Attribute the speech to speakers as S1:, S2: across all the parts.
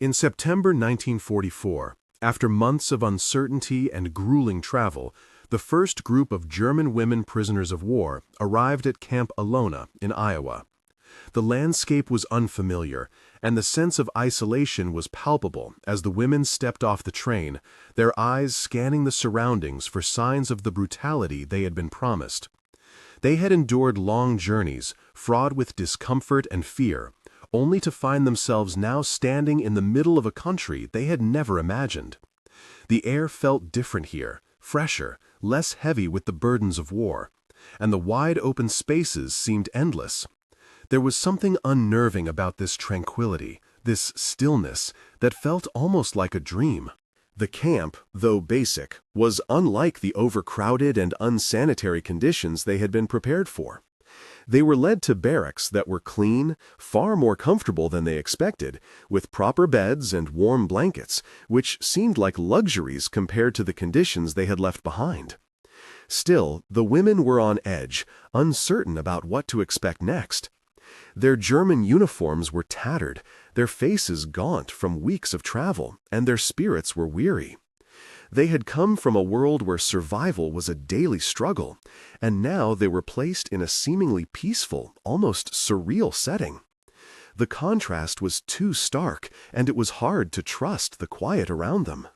S1: In September 1944, after months of uncertainty and grueling travel, the first group of German women prisoners of war arrived at Camp Alona in Iowa. The landscape was unfamiliar, and the sense of isolation was palpable as the women stepped off the train, their eyes scanning the surroundings for signs of the brutality they had been promised. They had endured long journeys, fraught with discomfort and fear, only to find themselves now standing in the middle of a country they had never imagined. The air felt different here, fresher, less heavy with the burdens of war, and the wide open spaces seemed endless. There was something unnerving about this tranquility, this stillness, that felt almost like a dream. The camp, though basic, was unlike the overcrowded and unsanitary conditions they had been prepared for. They were led to barracks that were clean, far more comfortable than they expected, with proper beds and warm blankets, which seemed like luxuries compared to the conditions they had left behind. Still, the women were on edge, uncertain about what to expect next. Their German uniforms were tattered, their faces gaunt from weeks of travel, and their spirits were weary. They had come from a world where survival was a daily struggle, and now they were placed in a seemingly peaceful, almost surreal setting. The contrast was too stark, and it was hard to trust the quiet around them.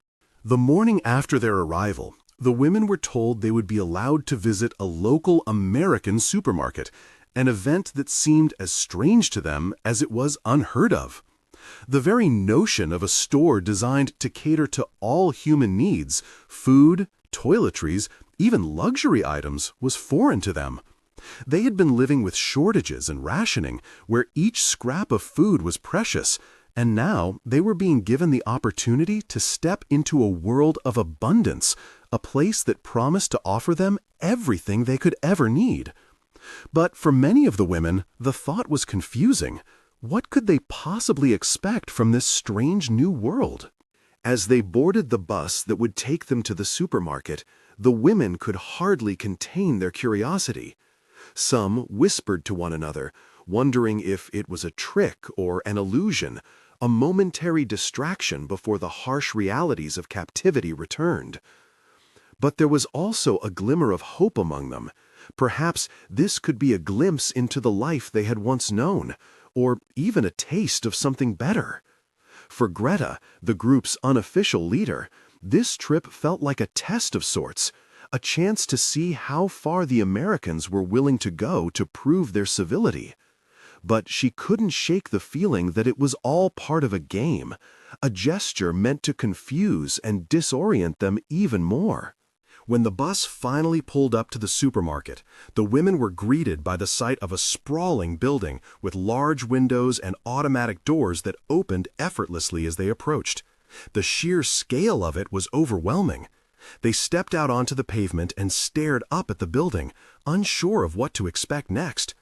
S1: The morning after their arrival, the women were told they would be allowed to visit a local American supermarket, an event that seemed as strange to them as it was unheard of. The very notion of a store designed to cater to all human needs, food, toiletries, even luxury items, was foreign to them. They had been living with shortages and rationing, where each scrap of food was precious, and now they were being given the opportunity to step into a world of abundance, a place that promised to offer them everything they could ever need. But for many of the women, the thought was confusing. What could they possibly expect from this strange new world? As they boarded the bus that would take them to the supermarket, the women could hardly contain their curiosity. Some whispered to one another, wondering if it was a trick or an illusion, a momentary distraction before the harsh realities of captivity returned. But there was also a glimmer of hope among them. Perhaps this could be a glimpse into the life they had once known, or even a taste of something better. For Greta, the group's unofficial leader, this trip felt like a test of sorts, a chance to see how far the Americans were willing to go to prove their civility. But she couldn't shake the feeling that it was all part of a game, a gesture meant to confuse and disorient them even more. When the bus finally pulled up to the supermarket, the women were greeted by the sight of a sprawling building with large windows and automatic doors that opened effortlessly as they approached. The sheer scale of it was overwhelming. They stepped out onto the pavement and stared up at the building, unsure of what to expect next.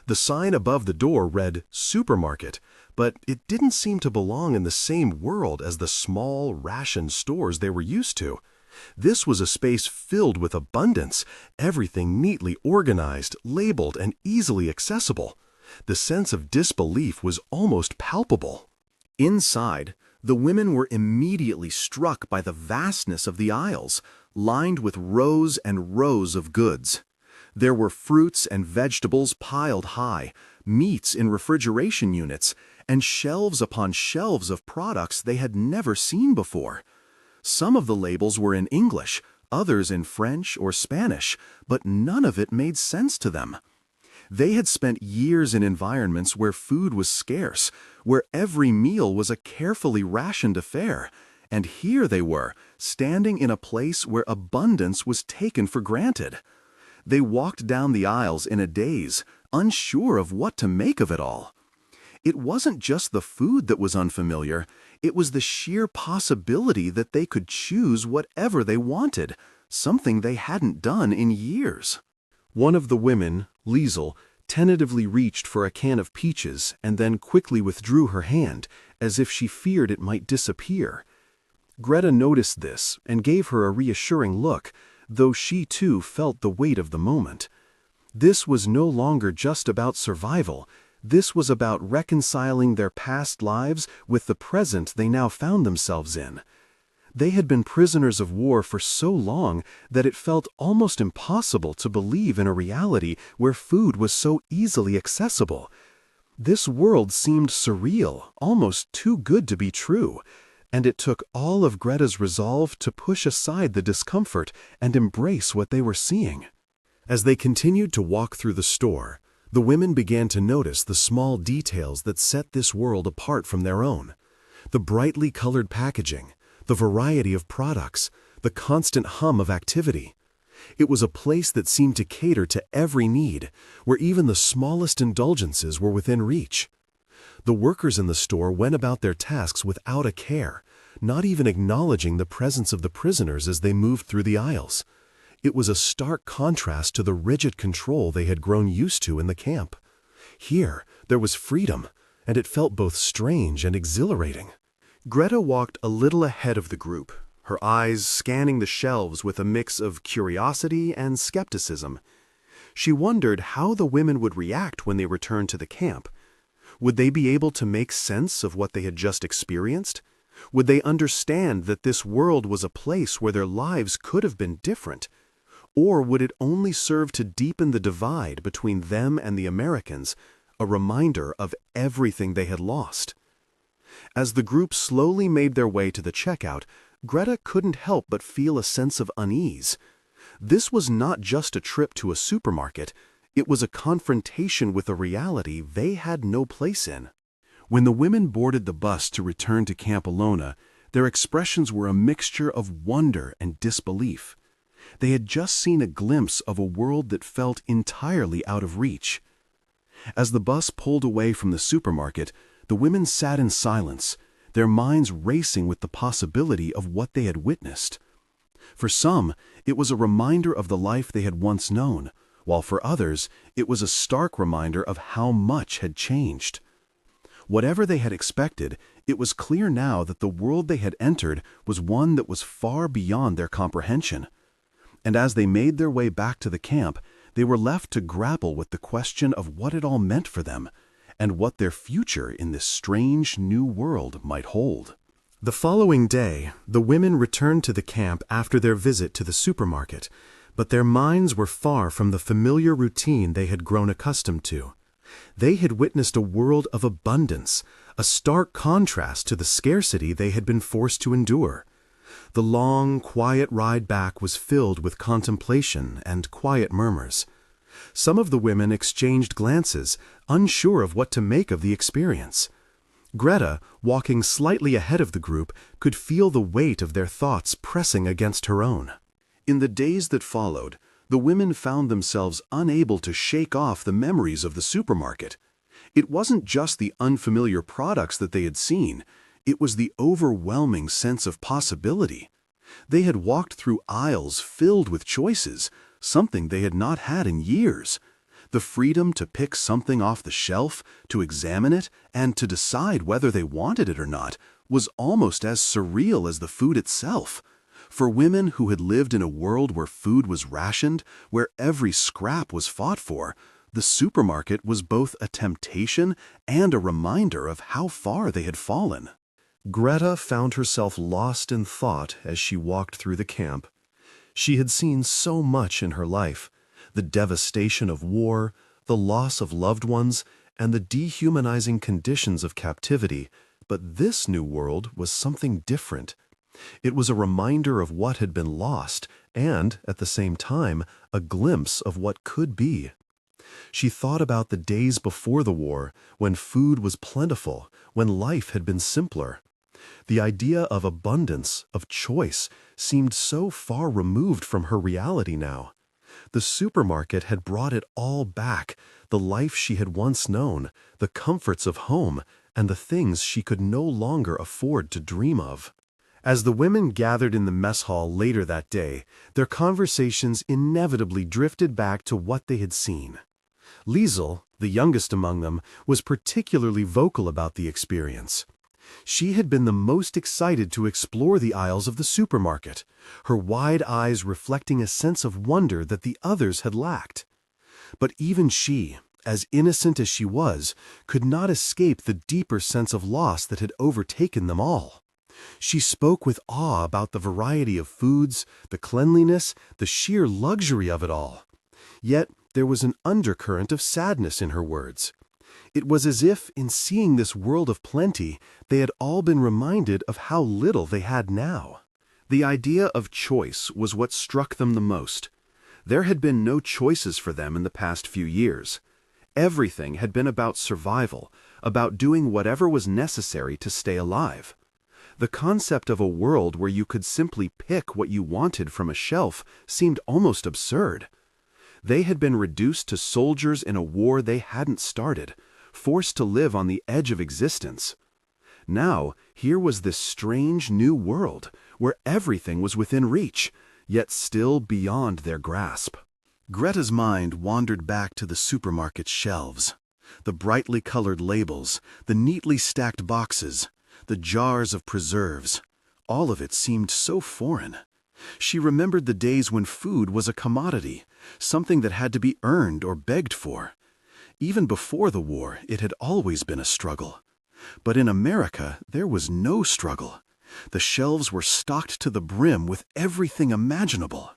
S1: The sign above the door read "Supermarket," but it didn't seem to belong in the same world as the small, rationed stores they were used to. This was a space filled with abundance, everything neatly organized, labeled, and easily accessible. The sense of disbelief was almost palpable. Inside, the women were immediately struck by the vastness of the aisles, lined with rows and rows of goods. There were fruits and vegetables piled high, meats in refrigeration units, and shelves upon shelves of products they had never seen before. Some of the labels were in English, others in French or Spanish, but none of it made sense to them. They had spent years in environments where food was scarce, where every meal was a carefully rationed affair, and here they were, standing in a place where abundance was taken for granted. They walked down the aisles in a daze, unsure of what to make of it all. It wasn't just the food that was unfamiliar, it was the sheer possibility that they could choose whatever they wanted, something they hadn't done in years. One of the women, Liesel, tentatively reached for a can of peaches and then quickly withdrew her hand, as if she feared it might disappear. Greta noticed this and gave her a reassuring look, though she too felt the weight of the moment. This was no longer just about survival. This was about reconciling their past lives with the present they now found themselves in. They had been prisoners of war for so long that it felt almost impossible to believe in a reality where food was so easily accessible. This world seemed surreal, almost too good to be true, and it took all of Greta's resolve to push aside the discomfort and embrace what they were seeing. As they continued to walk through the store, the women began to notice the small details that set this world apart from their own. The brightly colored packaging, the variety of products, the constant hum of activity. It was a place that seemed to cater to every need, where even the smallest indulgences were within reach. The workers in the store went about their tasks without a care, not even acknowledging the presence of the prisoners as they moved through the aisles. It was a stark contrast to the rigid control they had grown used to in the camp. Here, there was freedom, and it felt both strange and exhilarating. Greta walked a little ahead of the group, her eyes scanning the shelves with a mix of curiosity and skepticism. She wondered how the women would react when they returned to the camp. Would they be able to make sense of what they had just experienced? Would they understand that this world was a place where their lives could have been different? Or would it only serve to deepen the divide between them and the Americans, a reminder of everything they had lost? As the group slowly made their way to the checkout, Greta couldn't help but feel a sense of unease. This was not just a trip to a supermarket, it was a confrontation with a reality they had no place in. When the women boarded the bus to return to Camp Alona, their expressions were a mixture of wonder and disbelief. They had just seen a glimpse of a world that felt entirely out of reach. As the bus pulled away from the supermarket, the women sat in silence, their minds racing with the possibility of what they had witnessed. For some, it was a reminder of the life they had once known, while for others, it was a stark reminder of how much had changed. Whatever they had expected, it was clear now that the world they had entered was one that was far beyond their comprehension. And as they made their way back to the camp, they were left to grapple with the question of what it all meant for them, and what their future in this strange new world might hold. The following day, the women returned to the camp after their visit to the supermarket, but their minds were far from the familiar routine they had grown accustomed to. They had witnessed a world of abundance, a stark contrast to the scarcity they had been forced to endure. The long, quiet ride back was filled with contemplation and quiet murmurs. Some of the women exchanged glances, unsure of what to make of the experience. Greta, walking slightly ahead of the group, could feel the weight of their thoughts pressing against her own. In the days that followed, the women found themselves unable to shake off the memories of the supermarket. It wasn't just the unfamiliar products that they had seen, it was the overwhelming sense of possibility. They had walked through aisles filled with choices, something they had not had in years. The freedom to pick something off the shelf, to examine it, and to decide whether they wanted it or not was almost as surreal as the food itself. For women who had lived in a world where food was rationed, where every scrap was fought for, the supermarket was both a temptation and a reminder of how far they had fallen. Greta found herself lost in thought as she walked through the camp. She had seen so much in her life, the devastation of war, the loss of loved ones, and the dehumanizing conditions of captivity, but this new world was something different. It was a reminder of what had been lost and, at the same time, a glimpse of what could be. She thought about the days before the war, when food was plentiful, when life had been simpler. The idea of abundance, of choice, seemed so far removed from her reality now. The supermarket had brought it all back, the life she had once known, the comforts of home, and the things she could no longer afford to dream of. As the women gathered in the mess hall later that day, their conversations inevitably drifted back to what they had seen. Liesel, the youngest among them, was particularly vocal about the experience. She had been the most excited to explore the aisles of the supermarket, her wide eyes reflecting a sense of wonder that the others had lacked. But even she, as innocent as she was, could not escape the deeper sense of loss that had overtaken them all. She spoke with awe about the variety of foods, the cleanliness, the sheer luxury of it all. Yet there was an undercurrent of sadness in her words. It was as if, in seeing this world of plenty, they had all been reminded of how little they had now. The idea of choice was what struck them the most. There had been no choices for them in the past few years. Everything had been about survival, about doing whatever was necessary to stay alive. The concept of a world where you could simply pick what you wanted from a shelf seemed almost absurd. They had been reduced to soldiers in a war they hadn't started, forced to live on the edge of existence. Now, here was this strange new world, where everything was within reach, yet still beyond their grasp. Greta's mind wandered back to the supermarket shelves. The brightly colored labels, the neatly stacked boxes, the jars of preserves. All of it seemed so foreign. She remembered the days when food was a commodity, something that had to be earned or begged for. Even before the war, it had always been a struggle. But in America, there was no struggle. The shelves were stocked to the brim with everything imaginable.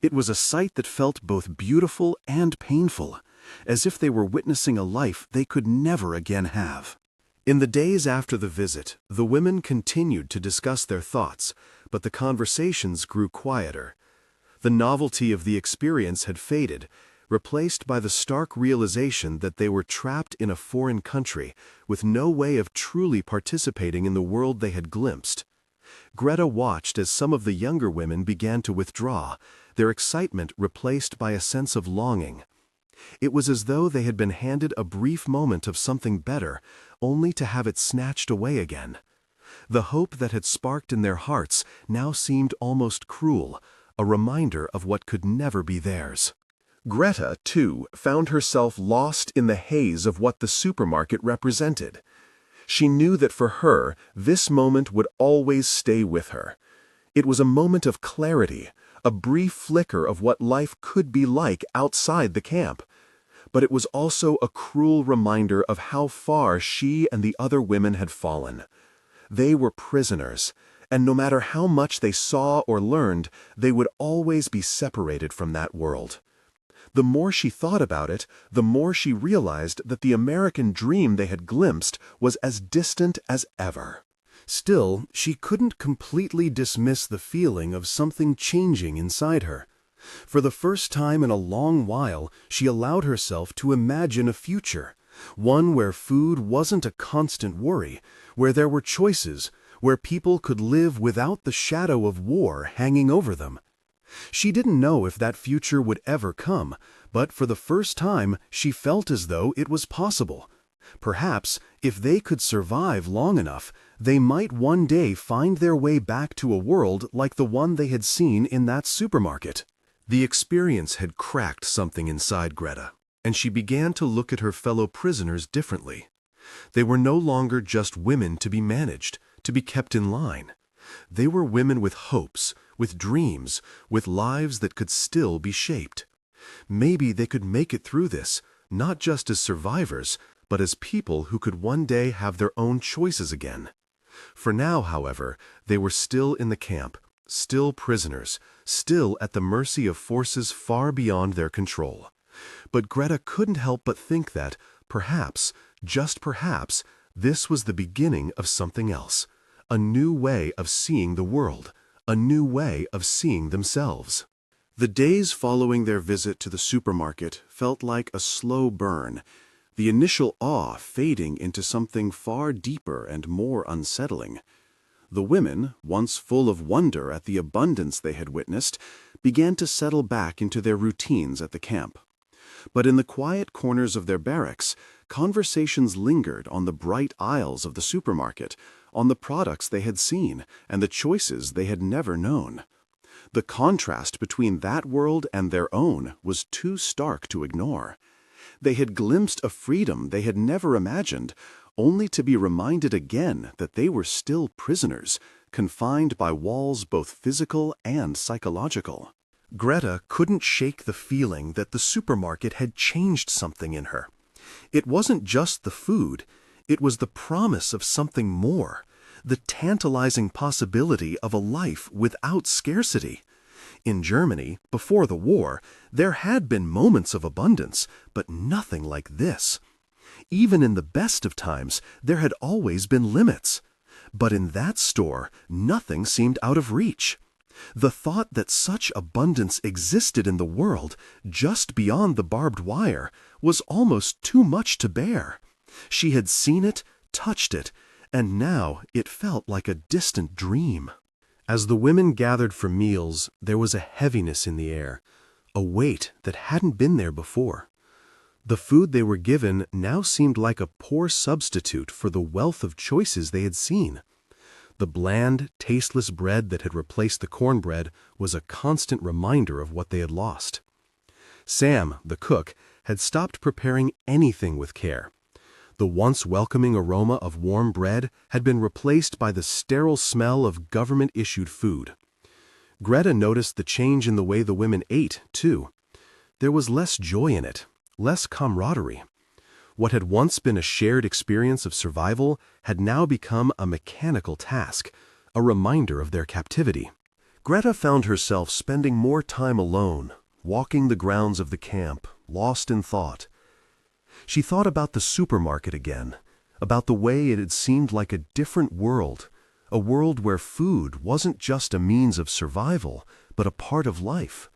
S1: It was a sight that felt both beautiful and painful, as if they were witnessing a life they could never again have. In the days after the visit, the women continued to discuss their thoughts, but the conversations grew quieter. The novelty of the experience had faded, replaced by the stark realization that they were trapped in a foreign country, with no way of truly participating in the world they had glimpsed. Greta watched as some of the younger women began to withdraw, their excitement replaced by a sense of longing. It was as though they had been handed a brief moment of something better, only to have it snatched away again. The hope that had sparked in their hearts now seemed almost cruel, a reminder of what could never be theirs. Greta, too, found herself lost in the haze of what the supermarket represented. She knew that for her, this moment would always stay with her. It was a moment of clarity, a brief flicker of what life could be like outside the camp. But it was also a cruel reminder of how far she and the other women had fallen. They were prisoners, and no matter how much they saw or learned, they would always be separated from that world. The more she thought about it, the more she realized that the American dream they had glimpsed was as distant as ever. Still, she couldn't completely dismiss the feeling of something changing inside her. For the first time in a long while, she allowed herself to imagine a future, one where food wasn't a constant worry, where there were choices, where people could live without the shadow of war hanging over them. She didn't know if that future would ever come, but for the first time she felt as though it was possible. Perhaps, if they could survive long enough, they might one day find their way back to a world like the one they had seen in that supermarket. The experience had cracked something inside Greta, and she began to look at her fellow prisoners differently. They were no longer just women to be managed, to be kept in line. They were women with hopes, with dreams, with lives that could still be shaped. Maybe they could make it through this, not just as survivors, but as people who could one day have their own choices again. For now, however, they were still in the camp, still prisoners, still at the mercy of forces far beyond their control. But Greta couldn't help but think that, perhaps, just perhaps, this was the beginning of something else, a new way of seeing the world, a new way of seeing themselves. The days following their visit to the supermarket felt like a slow burn, the initial awe fading into something far deeper and more unsettling. The women, once full of wonder at the abundance they had witnessed, began to settle back into their routines at the camp. But in the quiet corners of their barracks, conversations lingered on the bright aisles of the supermarket, on the products they had seen, and the choices they had never known. The contrast between that world and their own was too stark to ignore. They had glimpsed a freedom they had never imagined, only to be reminded again that they were still prisoners, confined by walls both physical and psychological. Greta couldn't shake the feeling that the supermarket had changed something in her. It wasn't just the food, it was the promise of something more, the tantalizing possibility of a life without scarcity. In Germany, before the war, there had been moments of abundance, but nothing like this. Even in the best of times, there had always been limits. But in that store, nothing seemed out of reach. The thought that such abundance existed in the world, just beyond the barbed wire, was almost too much to bear. She had seen it, touched it, and now it felt like a distant dream. As the women gathered for meals, there was a heaviness in the air, a weight that hadn't been there before. The food they were given now seemed like a poor substitute for the wealth of choices they had seen. The bland, tasteless bread that had replaced the cornbread was a constant reminder of what they had lost. Sam, the cook, had stopped preparing anything with care. The once welcoming aroma of warm bread had been replaced by the sterile smell of government-issued food. Greta noticed the change in the way the women ate, too. There was less joy in it, less camaraderie. What had once been a shared experience of survival had now become a mechanical task, a reminder of their captivity. Greta found herself spending more time alone, walking the grounds of the camp, lost in thought. She thought about the supermarket again, about the way it had seemed like a different world, a world where food wasn't just a means of survival, but a part of life.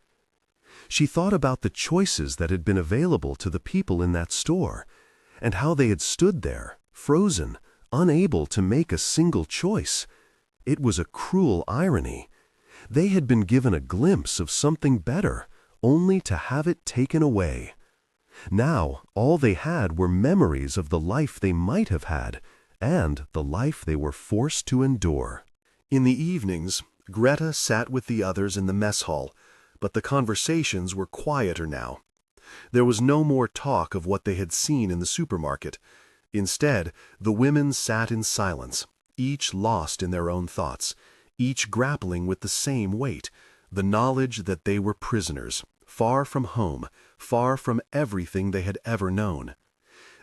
S1: She thought about the choices that had been available to the people in that store, and how they had stood there, frozen, unable to make a single choice. It was a cruel irony. They had been given a glimpse of something better, only to have it taken away. Now, all they had were memories of the life they might have had, and the life they were forced to endure. In the evenings, Greta sat with the others in the mess hall, but the conversations were quieter now. There was no more talk of what they had seen in the supermarket. Instead, the women sat in silence, each lost in their own thoughts, each grappling with the same weight, the knowledge that they were prisoners, far from home, far from everything they had ever known.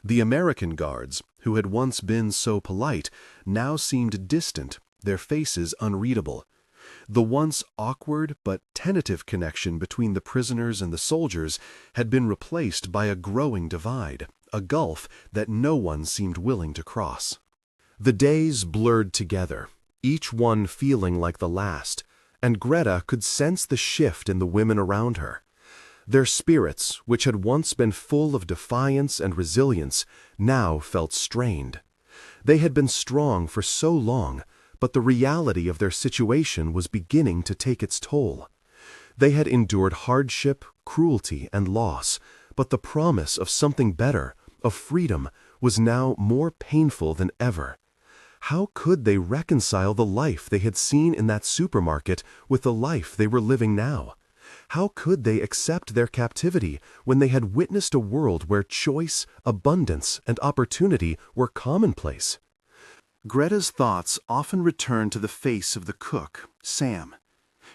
S1: The American guards, who had once been so polite, now seemed distant, their faces unreadable. The once awkward but tentative connection between the prisoners and the soldiers had been replaced by a growing divide, a gulf that no one seemed willing to cross. The days blurred together, each one feeling like the last, and Greta could sense the shift in the women around her. Their spirits, which had once been full of defiance and resilience, now felt strained. They had been strong for so long, but the reality of their situation was beginning to take its toll. They had endured hardship, cruelty, and loss, but the promise of something better, of freedom, was now more painful than ever. How could they reconcile the life they had seen in that supermarket with the life they were living now? How could they accept their captivity when they had witnessed a world where choice, abundance, and opportunity were commonplace? Greta's thoughts often returned to the face of the cook, Sam.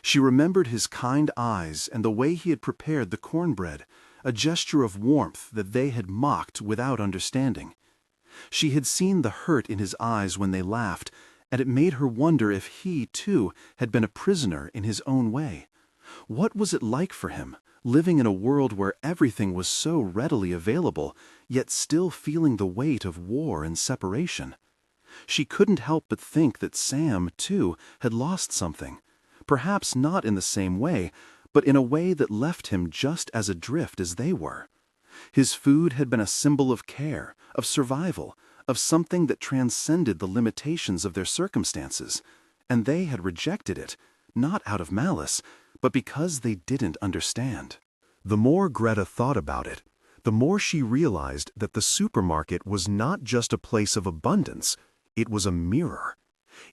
S1: She remembered his kind eyes and the way he had prepared the cornbread, a gesture of warmth that they had mocked without understanding. She had seen the hurt in his eyes when they laughed, and it made her wonder if he, too, had been a prisoner in his own way. What was it like for him, living in a world where everything was so readily available, yet still feeling the weight of war and separation? She couldn't help but think that Sam, too, had lost something, perhaps not in the same way, but in a way that left him just as adrift as they were. His food had been a symbol of care, of survival, of something that transcended the limitations of their circumstances, and they had rejected it, not out of malice, but because they didn't understand. The more Greta thought about it, the more she realized that the supermarket was not just a place of abundance, it was a mirror.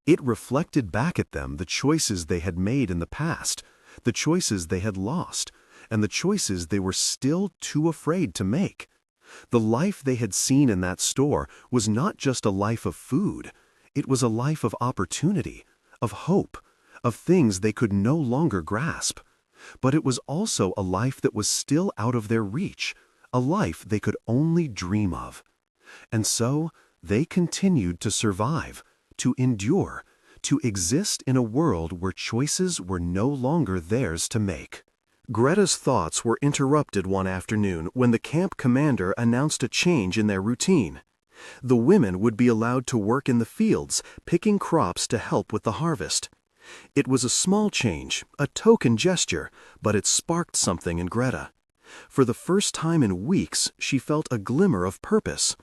S1: It reflected back at them the choices they had made in the past, the choices they had lost, and the choices they were still too afraid to make. The life they had seen in that store was not just a life of food, it was a life of opportunity, of hope, of things they could no longer grasp. But it was also a life that was still out of their reach, a life they could only dream of. And so, they continued to survive, to endure, to exist in a world where choices were no longer theirs to make. Greta's thoughts were interrupted one afternoon when the camp commander announced a change in their routine. The women would be allowed to work in the fields, picking crops to help with the harvest. It was a small change, a token gesture, but it sparked something in Greta. For the first time in weeks, she felt a glimmer of purpose.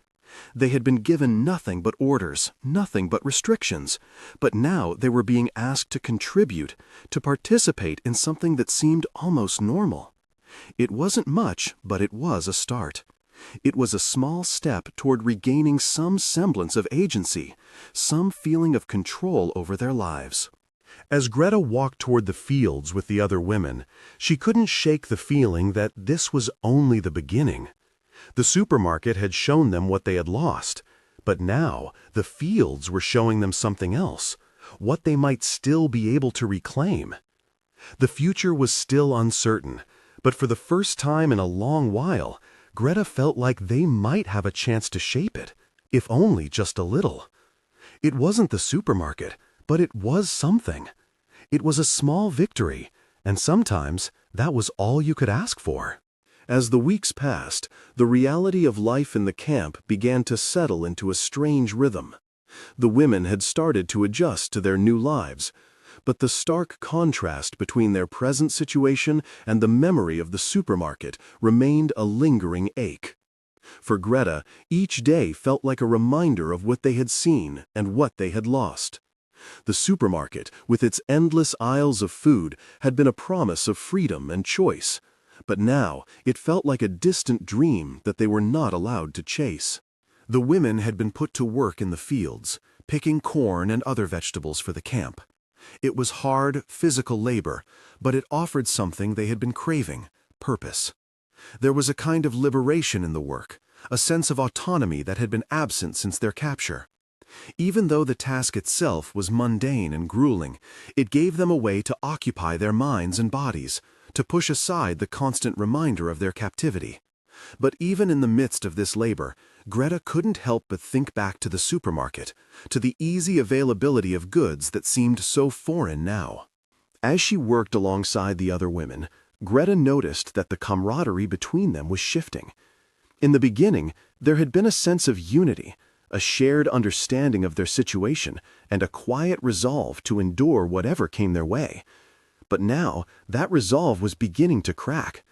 S1: They had been given nothing but orders, nothing but restrictions, but now they were being asked to contribute, to participate in something that seemed almost normal. It wasn't much, but it was a start. It was a small step toward regaining some semblance of agency, some feeling of control over their lives. As Greta walked toward the fields with the other women, she couldn't shake the feeling that this was only the beginning. The supermarket had shown them what they had lost, but now the fields were showing them something else, what they might still be able to reclaim. The future was still uncertain, but for the first time in a long while, Greta felt like they might have a chance to shape it, if only just a little. It wasn't the supermarket, but it was something. It was a small victory, and sometimes that was all you could ask for. As the weeks passed, the reality of life in the camp began to settle into a strange rhythm. The women had started to adjust to their new lives, but the stark contrast between their present situation and the memory of the supermarket remained a lingering ache. For Greta, each day felt like a reminder of what they had seen and what they had lost. The supermarket, with its endless aisles of food, had been a promise of freedom and choice, but now it felt like a distant dream that they were not allowed to chase. The women had been put to work in the fields, picking corn and other vegetables for the camp. It was hard, physical labor, but it offered something they had been craving: purpose. There was a kind of liberation in the work, a sense of autonomy that had been absent since their capture. Even though the task itself was mundane and grueling, it gave them a way to occupy their minds and bodies, to push aside the constant reminder of their captivity. But even in the midst of this labor, Greta couldn't help but think back to the supermarket, to the easy availability of goods that seemed so foreign now. As she worked alongside the other women, Greta noticed that the camaraderie between them was shifting. In the beginning, there had been a sense of unity, a shared understanding of their situation, and a quiet resolve to endure whatever came their way. But now, that resolve was beginning to crack.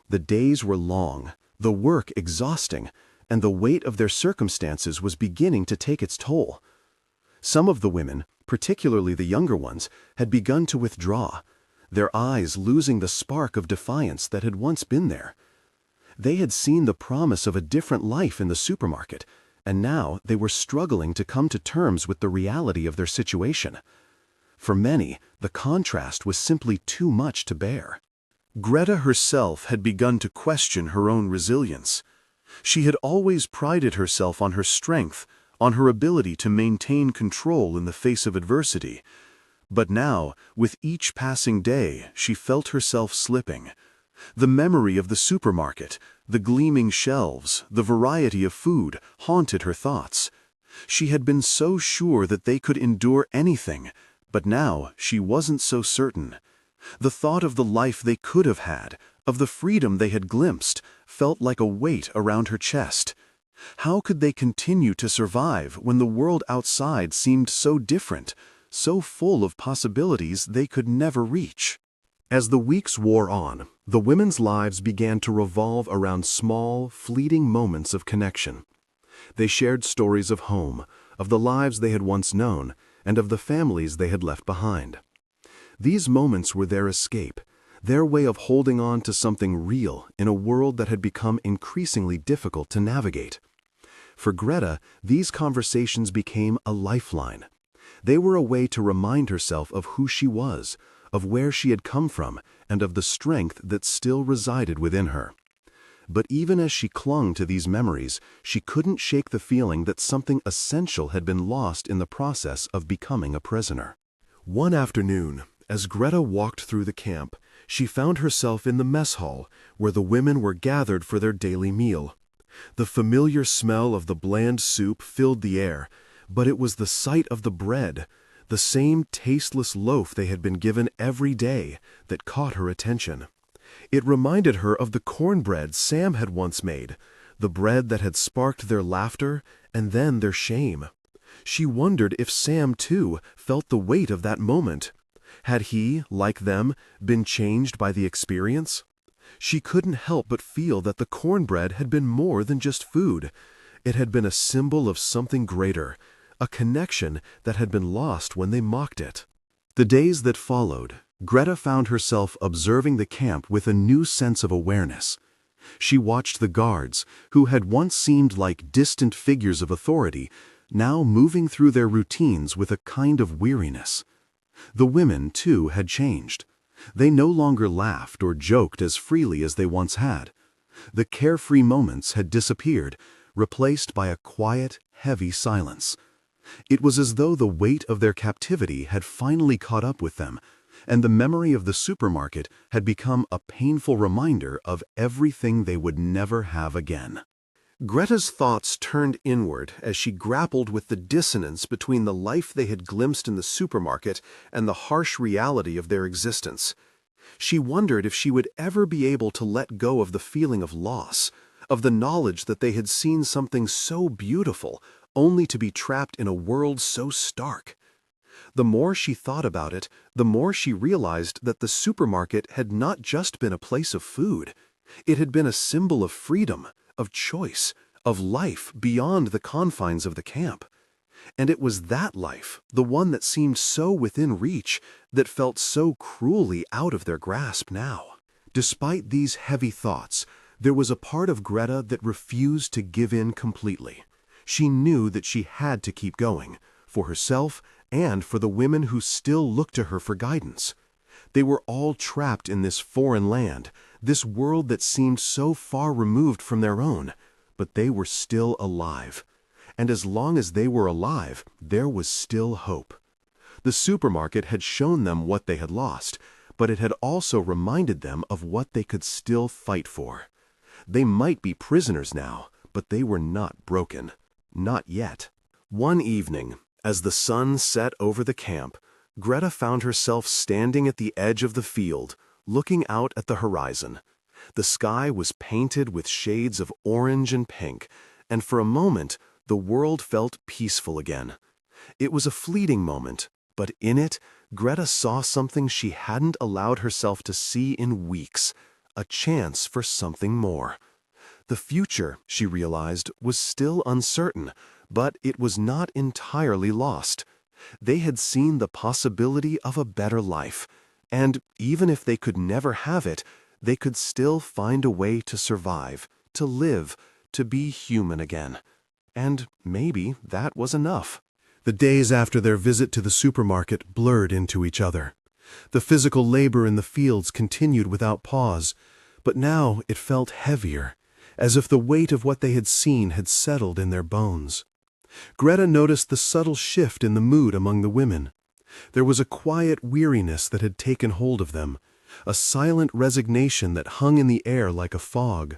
S1: The days were long, the work exhausting, and the weight of their circumstances was beginning to take its toll. Some of the women, particularly the younger ones, had begun to withdraw, their eyes losing the spark of defiance that had once been there. They had seen the promise of a different life in the supermarket, and now they were struggling to come to terms with the reality of their situation. For many, the contrast was simply too much to bear. Greta herself had begun to question her own resilience. She had always prided herself on her strength, on her ability to maintain control in the face of adversity. But now, with each passing day, she felt herself slipping. The memory of the supermarket, the gleaming shelves, the variety of food, haunted her thoughts. She had been so sure that they could endure anything, but now she wasn't so certain. The thought of the life they could have had, of the freedom they had glimpsed, felt like a weight around her chest. How could they continue to survive when the world outside seemed so different, so full of possibilities they could never reach? As the weeks wore on, the women's lives began to revolve around small, fleeting moments of connection. They shared stories of home, of the lives they had once known, and of the families they had left behind. These moments were their escape, their way of holding on to something real in a world that had become increasingly difficult to navigate. For Greta, these conversations became a lifeline. They were a way to remind herself of who she was, of where she had come from, and of the strength that still resided within her. But even as she clung to these memories, she couldn't shake the feeling that something essential had been lost in the process of becoming a prisoner. One afternoon, as Greta walked through the camp, She found herself in the mess hall, where the women were gathered for their daily meal. The familiar smell of the bland soup filled the air, but it was the sight of the bread, the same tasteless loaf they had been given every day, that caught her attention. It reminded her of the cornbread Sam had once made, the bread that had sparked their laughter and then their shame. She wondered if Sam, too, felt the weight of that moment. Had he, like them, been changed by the experience? She couldn't help but feel that the cornbread had been more than just food. It had been a symbol of something greater, a connection that had been lost when they mocked it. The days that followed, Greta found herself observing the camp with a new sense of awareness. She watched the guards, who had once seemed like distant figures of authority, now moving through their routines with a kind of weariness. The women, too, had changed. They no longer laughed or joked as freely as they once had. The carefree moments had disappeared, replaced by a quiet, heavy silence. It was as though the weight of their captivity had finally caught up with them, and the memory of the supermarket had become a painful reminder of everything they would never have again. Greta's thoughts turned inward as she grappled with the dissonance between the life they had glimpsed in the supermarket and the harsh reality of their existence. She wondered if she would ever be able to let go of the feeling of loss, of the knowledge that they had seen something so beautiful, only to be trapped in a world so stark. The more she thought about it, the more she realized that the supermarket had not just been a place of food. It had been a symbol of freedom, of choice, of life beyond the confines of the camp. And it was that life, the one that seemed so within reach, that felt so cruelly out of their grasp now. Despite these heavy thoughts, there was a part of Greta that refused to give in completely. She knew that she had to keep going, for herself and for the women who still looked to her for guidance. They were all trapped in this foreign land, this world that seemed so far removed from their own, but they were still alive. And as long as they were alive, there was still hope. The supermarket had shown them what they had lost, but it had also reminded them of what they could still fight for. They might be prisoners now, but they were not broken. Not yet. One evening, as the sun set over the camp, Greta found herself standing at the edge of the field, looking out at the horizon. The sky was painted with shades of orange and pink, and for a moment, the world felt peaceful again. It was a fleeting moment, but in it, Greta saw something she hadn't allowed herself to see in weeks, a chance for something more. The future, she realized, was still uncertain, but it was not entirely lost. They had seen the possibility of a better life, and even if they could never have it, they could still find a way to survive, to live, to be human again. And maybe that was enough. The days after their visit to the supermarket blurred into each other. The physical labor in the fields continued without pause, but now it felt heavier, as if the weight of what they had seen had settled in their bones. Greta noticed the subtle shift in the mood among the women. There was a quiet weariness that had taken hold of them, a silent resignation that hung in the air like a fog.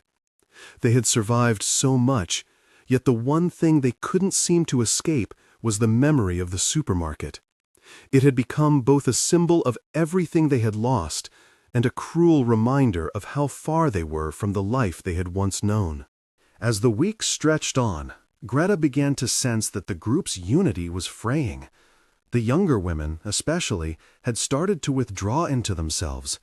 S1: They had survived so much, yet the one thing they couldn't seem to escape was the memory of the supermarket. It had become both a symbol of everything they had lost and a cruel reminder of how far they were from the life they had once known. As the weeks stretched on, Greta began to sense that the group's unity was fraying. The younger women, especially, had started to withdraw into themselves.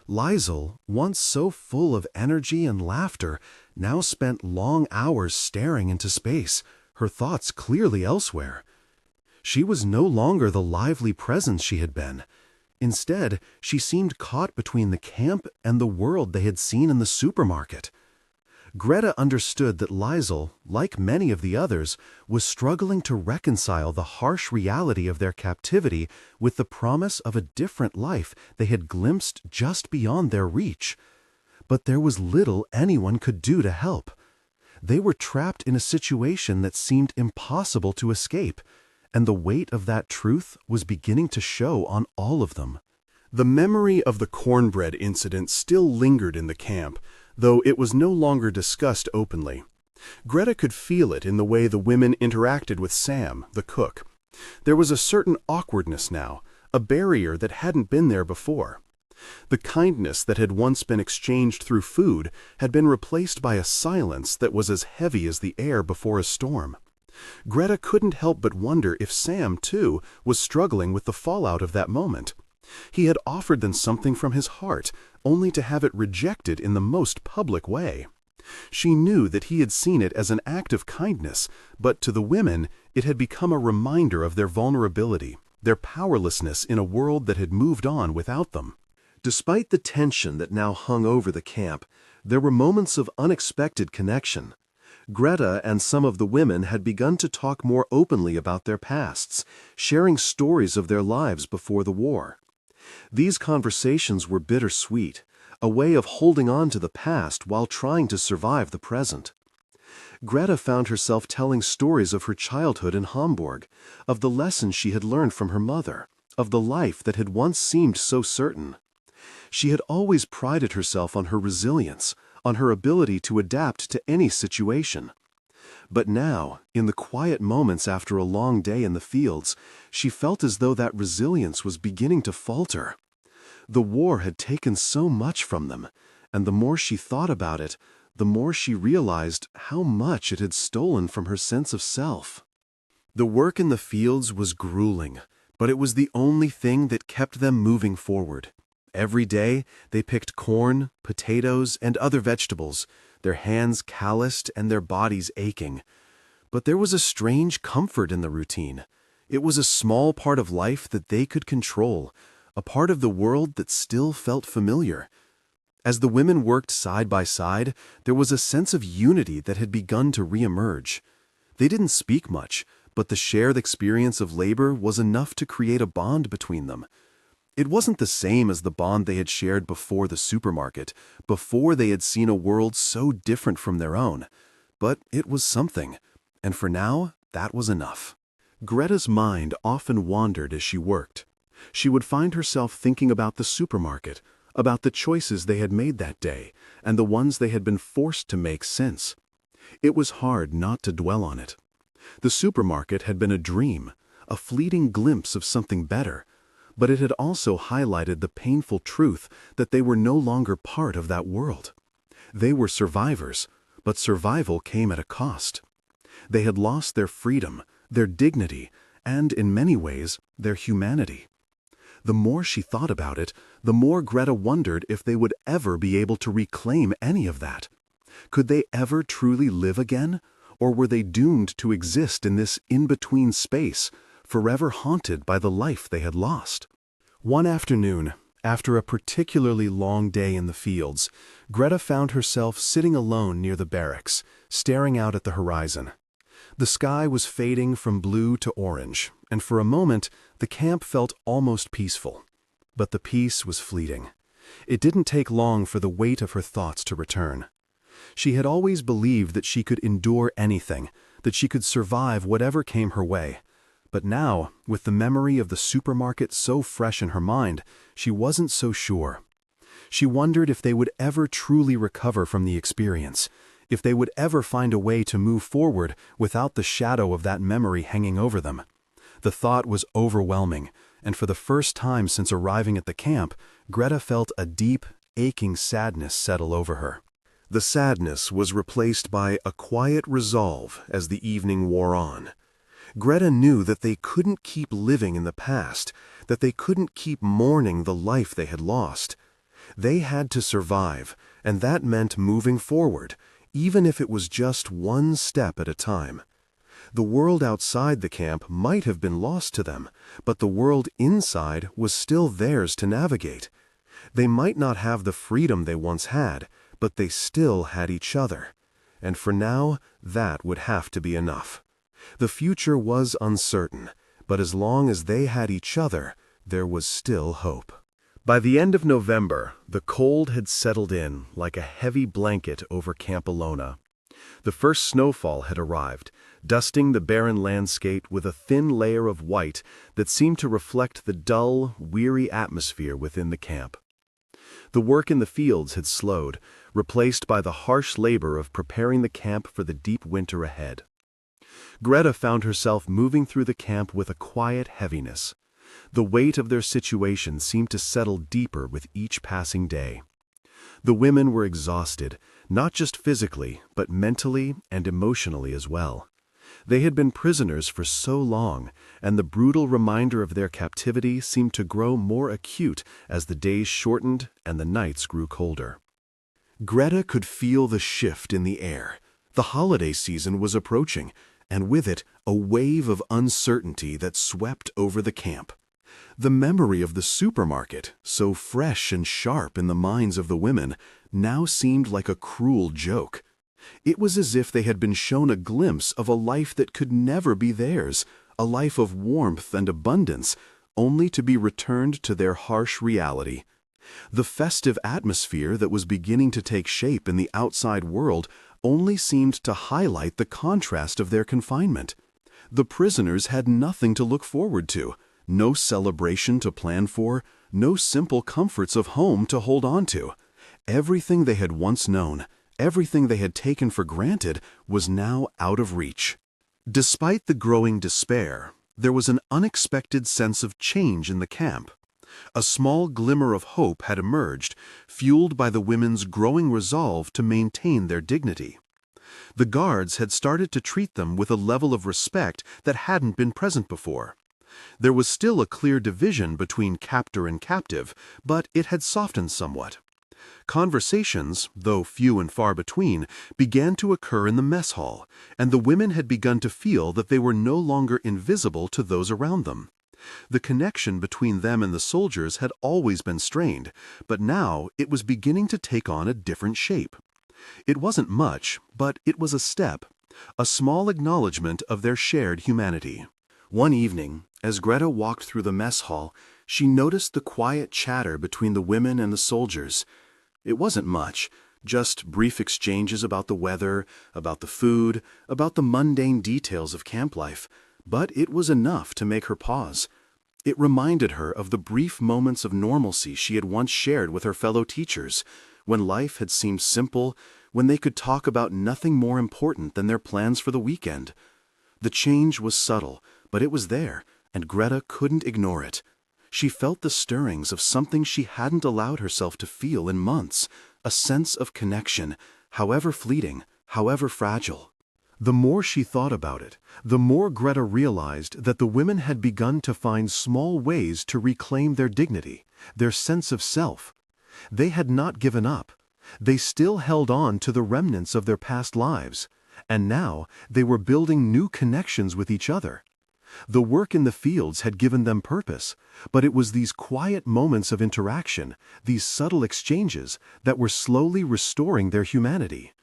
S1: Liesl, once so full of energy and laughter, now spent long hours staring into space, her thoughts clearly elsewhere. She was no longer the lively presence she had been. Instead, she seemed caught between the camp and the world they had seen in the supermarket. Greta understood that Liesl, like many of the others, was struggling to reconcile the harsh reality of their captivity with the promise of a different life they had glimpsed just beyond their reach. But there was little anyone could do to help. They were trapped in a situation that seemed impossible to escape, and the weight of that truth was beginning to show on all of them. The memory of the cornbread incident still lingered in the camp, though it was no longer discussed openly. Greta could feel it in the way the women interacted with Sam, the cook. There was a certain awkwardness now, a barrier that hadn't been there before. The kindness that had once been exchanged through food had been replaced by a silence that was as heavy as the air before a storm. Greta couldn't help but wonder if Sam, too, was struggling with the fallout of that moment. He had offered them something from his heart, only to have it rejected in the most public way. She knew that he had seen it as an act of kindness, but to the women it had become a reminder of their vulnerability, their powerlessness in a world that had moved on without them. Despite the tension that now hung over the camp, there were moments of unexpected connection. Greta and some of the women had begun to talk more openly about their pasts, sharing stories of their lives before the war. These conversations were bittersweet, a way of holding on to the past while trying to survive the present. Greta found herself telling stories of her childhood in Hamburg, of the lessons she had learned from her mother, of the life that had once seemed so certain. She had always prided herself on her resilience, on her ability to adapt to any situation. But now, in the quiet moments after a long day in the fields, she felt as though that resilience was beginning to falter. The war had taken so much from them, and the more she thought about it, the more she realized how much it had stolen from her sense of self. The work in the fields was grueling, but it was the only thing that kept them moving forward. Every day, they picked corn, potatoes, and other vegetables, their hands calloused and their bodies aching. But there was a strange comfort in the routine. It was a small part of life that they could control, a part of the world that still felt familiar. As the women worked side by side, there was a sense of unity that had begun to reemerge. They didn't speak much, but the shared experience of labor was enough to create a bond between them. It wasn't the same as the bond they had shared before the supermarket, before they had seen a world so different from their own. But it was something, and for now, that was enough. Greta's mind often wandered as she worked. She would find herself thinking about the supermarket, about the choices they had made that day, and the ones they had been forced to make since. It was hard not to dwell on it. The supermarket had been a dream, a fleeting glimpse of something better, but it had also highlighted the painful truth that they were no longer part of that world. They were survivors, but survival came at a cost. They had lost their freedom, their dignity, and, in many ways, their humanity. The more she thought about it, the more Greta wondered if they would ever be able to reclaim any of that. Could they ever truly live again, or were they doomed to exist in this in-between space, forever haunted by the life they had lost? One afternoon, after a particularly long day in the fields, Greta found herself sitting alone near the barracks, staring out at the horizon. The sky was fading from blue to orange, and for a moment the camp felt almost peaceful. But the peace was fleeting. It didn't take long for the weight of her thoughts to return. She had always believed that she could endure anything, that she could survive whatever came her way. But now, with the memory of the supermarket so fresh in her mind, she wasn't so sure. She wondered if they would ever truly recover from the experience, if they would ever find a way to move forward without the shadow of that memory hanging over them. The thought was overwhelming, and for the first time since arriving at the camp, Greta felt a deep, aching sadness settle over her. The sadness was replaced by a quiet resolve as the evening wore on. Greta knew that they couldn't keep living in the past, that they couldn't keep mourning the life they had lost. They had to survive, and that meant moving forward, even if it was just one step at a time. The world outside the camp might have been lost to them, but the world inside was still theirs to navigate. They might not have the freedom they once had, but they still had each other. And for now, that would have to be enough. The future was uncertain, but as long as they had each other, there was still hope. By the end of November, the cold had settled in like a heavy blanket over Camp Alona. The first snowfall had arrived, dusting the barren landscape with a thin layer of white that seemed to reflect the dull, weary atmosphere within the camp. The work in the fields had slowed, replaced by the harsh labor of preparing the camp for the deep winter ahead. Greta found herself moving through the camp with a quiet heaviness. The weight of their situation seemed to settle deeper with each passing day. The women were exhausted, not just physically, but mentally and emotionally as well. They had been prisoners for so long, and the brutal reminder of their captivity seemed to grow more acute as the days shortened and the nights grew colder. Greta could feel the shift in the air. The holiday season was approaching, and with it, a wave of uncertainty that swept over the camp. The memory of the supermarket, so fresh and sharp in the minds of the women, now seemed like a cruel joke. It was as if they had been shown a glimpse of a life that could never be theirs, a life of warmth and abundance, only to be returned to their harsh reality. The festive atmosphere that was beginning to take shape in the outside world only seemed to highlight the contrast of their confinement. The prisoners had nothing to look forward to, no celebration to plan for, no simple comforts of home to hold on to. Everything they had once known, everything they had taken for granted, was now out of reach. Despite the growing despair, there was an unexpected sense of change in the camp. A small glimmer of hope had emerged, fueled by the women's growing resolve to maintain their dignity. The guards had started to treat them with a level of respect that hadn't been present before. There was still a clear division between captor and captive, but it had softened somewhat. Conversations, though few and far between, began to occur in the mess hall, and the women had begun to feel that they were no longer invisible to those around them. The connection between them and the soldiers had always been strained, but now it was beginning to take on a different shape. It wasn't much, but it was a step, a small acknowledgement of their shared humanity. One evening, as Greta walked through the mess hall, she noticed the quiet chatter between the women and the soldiers. It wasn't much, just brief exchanges about the weather, about the food, about the mundane details of camp life, but it was enough to make her pause. It reminded her of the brief moments of normalcy she had once shared with her fellow teachers, when life had seemed simple, when they could talk about nothing more important than their plans for the weekend. The change was subtle, but it was there, and Greta couldn't ignore it. She felt the stirrings of something she hadn't allowed herself to feel in months, a sense of connection, however fleeting, however fragile. The more she thought about it, the more Greta realized that the women had begun to find small ways to reclaim their dignity, their sense of self. They had not given up. They still held on to the remnants of their past lives, and now they were building new connections with each other. The work in the fields had given them purpose, but it was these quiet moments of interaction, these subtle exchanges, that were slowly restoring their humanity.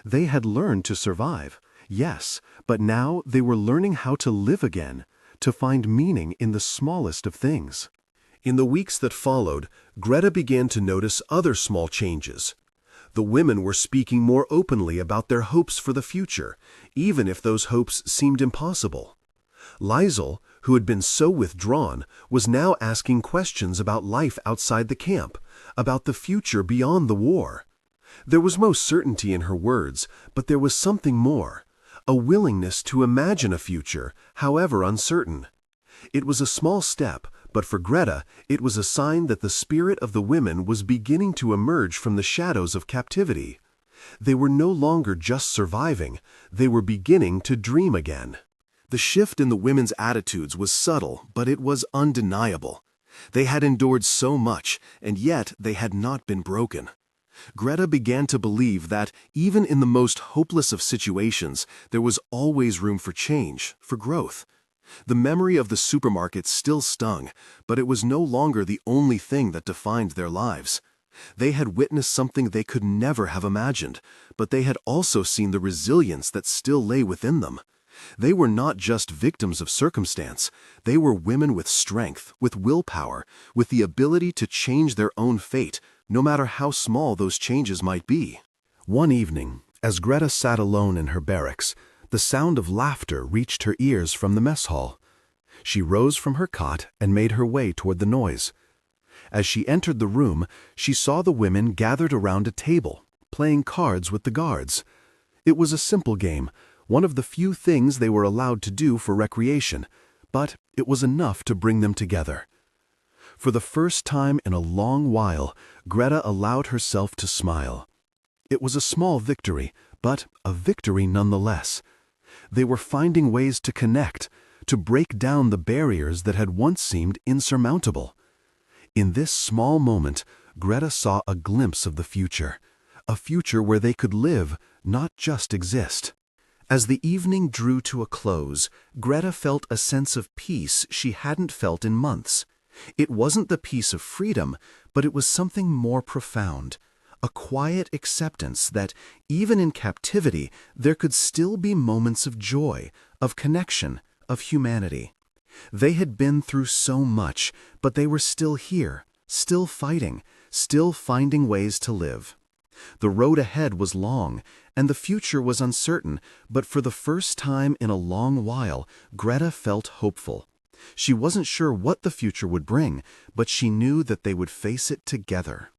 S1: They had learned to survive, yes, but now they were learning how to live again, to find meaning in the smallest of things. In the weeks that followed, Greta began to notice other small changes. The women were speaking more openly about their hopes for the future, even if those hopes seemed impossible. Liesl, who had been so withdrawn, was now asking questions about life outside the camp, about the future beyond the war. There was no certainty in her words, but there was something more, a willingness to imagine a future, however uncertain. It was a small step, but for Greta, it was a sign that the spirit of the women was beginning to emerge from the shadows of captivity. They were no longer just surviving, they were beginning to dream again. The shift in the women's attitudes was subtle, but it was undeniable. They had endured so much, and yet they had not been broken. Greta began to believe that, even in the most hopeless of situations, there was always room for change, for growth. The memory of the supermarket still stung, but it was no longer the only thing that defined their lives. They had witnessed something they could never have imagined, but they had also seen the resilience that still lay within them. They were not just victims of circumstance. They were women with strength, with willpower, with the ability to change their own fate, no matter how small those changes might be. One evening, as Greta sat alone in her barracks, The sound of laughter reached her ears from the mess hall. She rose from her cot and made her way toward the noise. As she entered the room, she saw the women gathered around a table, playing cards with the guards. It was a simple game, one of the few things they were allowed to do for recreation, but it was enough to bring them together. For the first time in a long while, Greta allowed herself to smile. It was a small victory, but a victory nonetheless. They were finding ways to connect, to break down the barriers that had once seemed insurmountable. In this small moment, Greta saw a glimpse of the future, a future where they could live, not just exist. As the evening drew to a close, Greta felt a sense of peace she hadn't felt in months. It wasn't the peace of freedom, but it was something more profound, a quiet acceptance that, even in captivity, there could still be moments of joy, of connection, of humanity. They had been through so much, but they were still here, still fighting, still finding ways to live. The road ahead was long, and the future was uncertain, but for the first time in a long while, Greta felt hopeful. She wasn't sure what the future would bring, but she knew that they would face it together.